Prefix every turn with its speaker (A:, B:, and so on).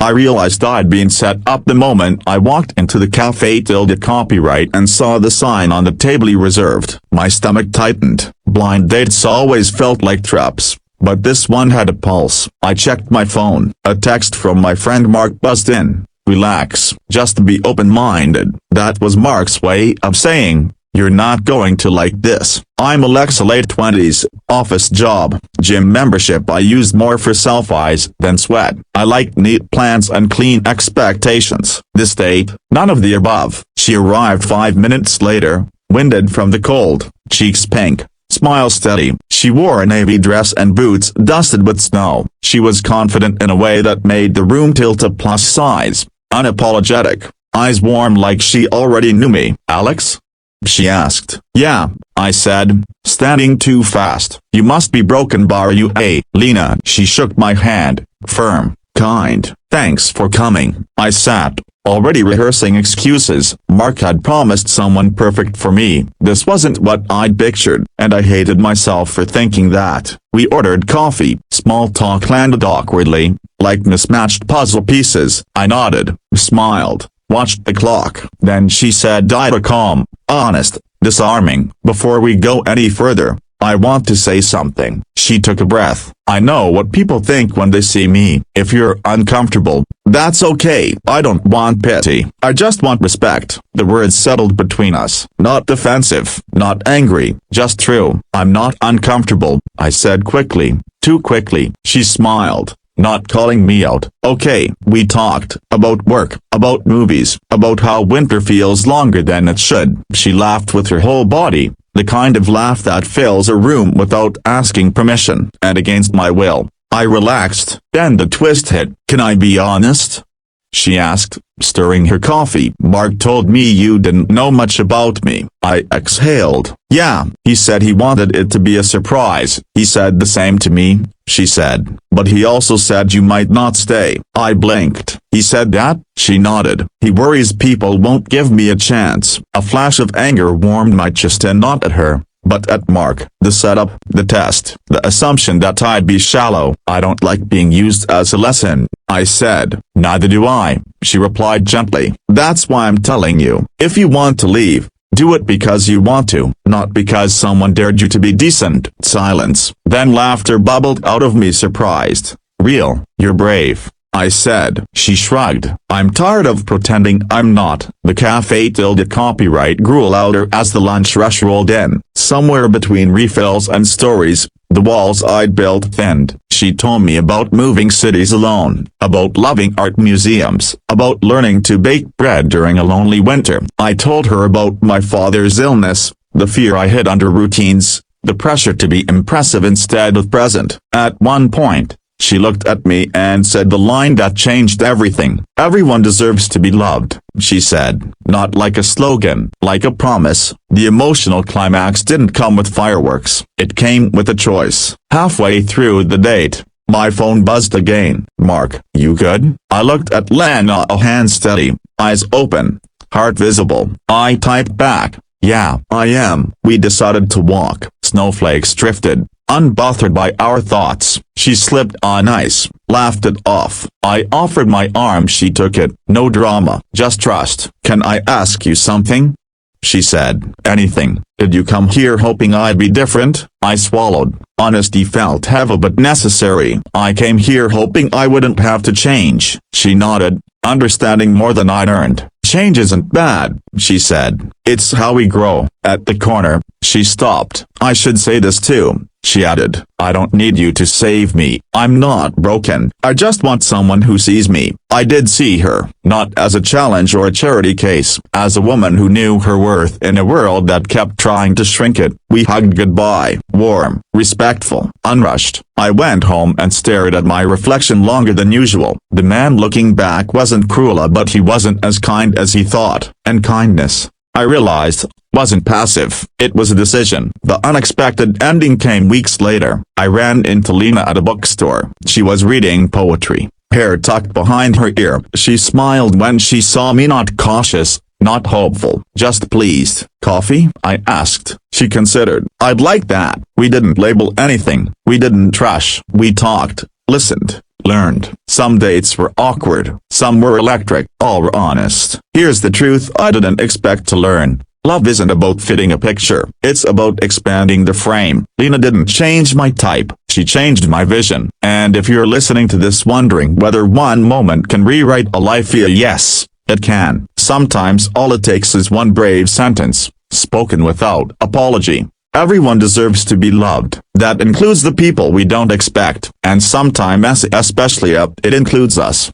A: I realized I'd been set up the moment I walked into the cafe copyright and saw the sign on the table reserved. My stomach tightened. Blind dates always felt like traps, but this one had a pulse. I checked my phone. A text from my friend Mark buzzed in. Relax, just be open-minded. That was Mark's way of saying, you're not going to like this. I'm Alexa late 20s, office job, gym membership. I used more for selfies than sweat. I like neat plans and clean expectations. This date, none of the above. She arrived 5 minutes later, winded from the cold, cheeks pink, smile steady. She wore a navy dress and boots dusted with snow. She was confident in a way that made the room tilt a plus size, unapologetic, eyes warm like she already knew me. Alex? She asked. Yeah, I said, standing too fast. You must be broken bar you Lena. She shook my hand, firm, kind. Thanks for coming. I sat, already rehearsing excuses. Mark had promised someone perfect for me. This wasn't what I'd pictured, and I hated myself for thinking that. We ordered coffee. Small talk landed awkwardly, like mismatched puzzle pieces. I nodded, smiled, watched the clock. Then she said, calm, honest, disarming. Before we go any further, I want to say something. She took a breath. I know what people think when they see me. If you're uncomfortable, that's okay. I don't want pity. I just want respect. The words settled between us. Not defensive, not angry, just true. I'm not uncomfortable, I said quickly. Too quickly. She smiled, not calling me out. Okay, we talked about work, about movies, about how winter feels longer than it should. She laughed with her whole body, the kind of laugh that fills a room without asking permission, and against my will. I relaxed. Then the twist hit. Can I be honest? She asked, stirring her coffee. Mark told me you didn't know much about me. I exhaled. Yeah, he said he wanted it to be a surprise. He said the same to me, she said. But he also said you might not stay. I blinked. He said that? She nodded. He worries people won't give me a chance. A flash of anger warmed my chest, and not at her, but at Mark. The setup, the test, the assumption that I'd be shallow. I don't like being used as a lesson, I said. Neither do I, she replied gently. That's why I'm telling you. If you want to leave, do it because you want to, not because someone dared you to be decent. Silence. Then laughter bubbled out of me, surprised. Real. You're brave, I said. She shrugged. I'm tired of pretending I'm not. The cafe copyright grew louder as the lunch rush rolled in. Somewhere between refills and stories, the walls I'd built thinned. She told me about moving cities alone, about loving art museums, about learning to bake bread during a lonely winter. I told her about my father's illness, the fear I hid under routines, the pressure to be impressive instead of present. At one point, she looked at me and said the line that changed everything. Everyone deserves to be loved, she said. Not like a slogan, like a promise. The emotional climax didn't come with fireworks. It came with a choice. Halfway through the date, my phone buzzed again. Mark, you good? I looked at Lena, a hand steady, eyes open, heart visible. I typed back, yeah, I am. We decided to walk. Snowflakes drifted, unbothered by our thoughts. She slipped on ice, laughed it off. I offered my arm. She took it. No drama, just trust. Can I ask you something? She said. Anything. Did you come here hoping I'd be different? I swallowed. Honesty felt heavy but necessary. I came here hoping I wouldn't have to change. She nodded, understanding more than I'd earned. Change isn't bad, she said. It's how we grow. At the corner, she stopped. I should say this too, she added. I don't need you to save me. I'm not broken. I just want someone who sees me. I did see her, not as a challenge or a charity case, as a woman who knew her worth in a world that kept trying to shrink it. We hugged goodbye, warm, respectful, unrushed. I went home and stared at my reflection longer than usual. The man looking back wasn't cruel, but he wasn't as kind as he thought, and kindness, I realized, wasn't passive. It was a decision. The unexpected ending came weeks later. I ran into Lena at a bookstore. She was reading poetry, hair tucked behind her ear. She smiled when she saw me, not cautious, not hopeful, just pleased. Coffee? I asked. She considered. I'd like that. We didn't label anything. We didn't rush. We talked, listened, Learned. Some dates were awkward, some were electric, all were honest. Here's the truth I didn't expect to learn. Love isn't about fitting a picture, it's about expanding the frame. Lena didn't change my type, she changed my vision. And if you're listening to this wondering whether one moment can rewrite a life, yes, it can. Sometimes all it takes is one brave sentence, spoken without apology. Everyone deserves to be loved. That includes the people we don't expect, and sometimes, especially, it includes us.